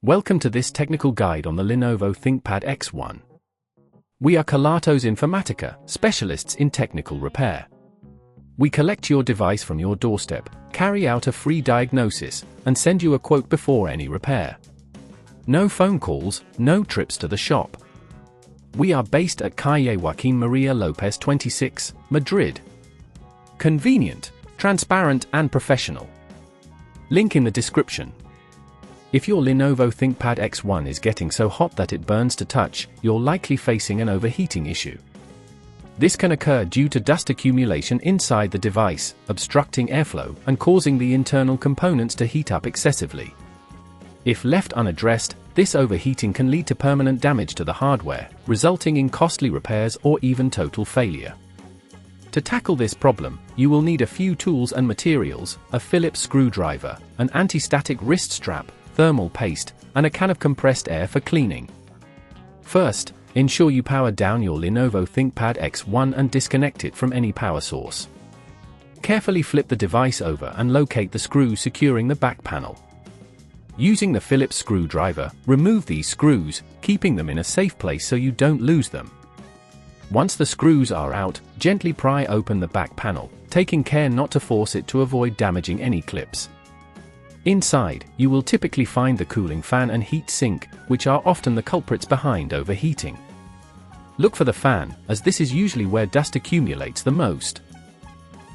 Welcome to this technical guide on the Lenovo ThinkPad X1. We are Kelatos Informatica, specialists in technical repair. We collect your device from your doorstep, carry out a free diagnosis, and send you a quote before any repair. No phone calls, no trips to the shop. We are based at Calle Joaquín María López 26, Madrid. Convenient, transparent and professional. Link in the description. If your Lenovo ThinkPad X1 is getting so hot that it burns to touch, you're likely facing an overheating issue. This can occur due to dust accumulation inside the device, obstructing airflow and causing the internal components to heat up excessively. If left unaddressed, this overheating can lead to permanent damage to the hardware, resulting in costly repairs or even total failure. To tackle this problem, you will need a few tools and materials: a Phillips screwdriver, an anti-static wrist strap, thermal paste, and a can of compressed air for cleaning. First, ensure you power down your Lenovo ThinkPad X1 and disconnect it from any power source. Carefully flip the device over and locate the screw securing the back panel. Using the Phillips screwdriver, remove these screws, keeping them in a safe place so you don't lose them. Once the screws are out, gently pry open the back panel, taking care not to force it to avoid damaging any clips. Inside, you will typically find the cooling fan and heat sink, which are often the culprits behind overheating. Look for the fan, as this is usually where dust accumulates the most.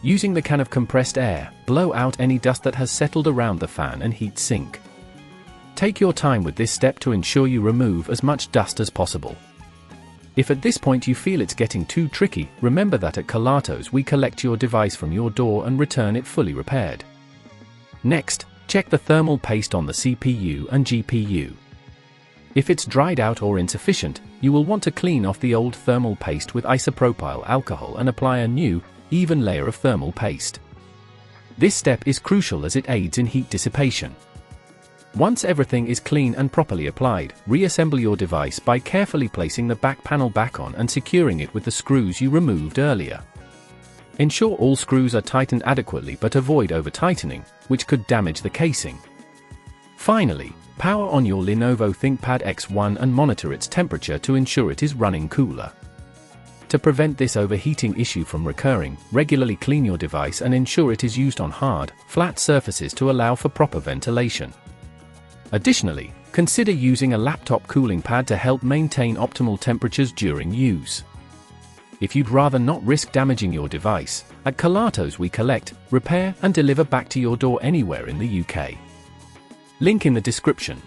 Using the can of compressed air, blow out any dust that has settled around the fan and heat sink. Take your time with this step to ensure you remove as much dust as possible. If at this point you feel it's getting too tricky, remember that at Kelatos we collect your device from your door and return it fully repaired. Next, check the thermal paste on the CPU and GPU. If it's dried out or insufficient, you will want to clean off the old thermal paste with isopropyl alcohol and apply a new, even layer of thermal paste. This step is crucial as it aids in heat dissipation. Once everything is clean and properly applied, reassemble your device by carefully placing the back panel back on and securing it with the screws you removed earlier. Ensure all screws are tightened adequately but avoid over-tightening, which could damage the casing. Finally, power on your Lenovo ThinkPad X1 and monitor its temperature to ensure it is running cooler. To prevent this overheating issue from recurring, regularly clean your device and ensure it is used on hard, flat surfaces to allow for proper ventilation. Additionally, consider using a laptop cooling pad to help maintain optimal temperatures during use. If you'd rather not risk damaging your device, at Kelatos we collect, repair and deliver back to your door anywhere in the UK. Link in the description.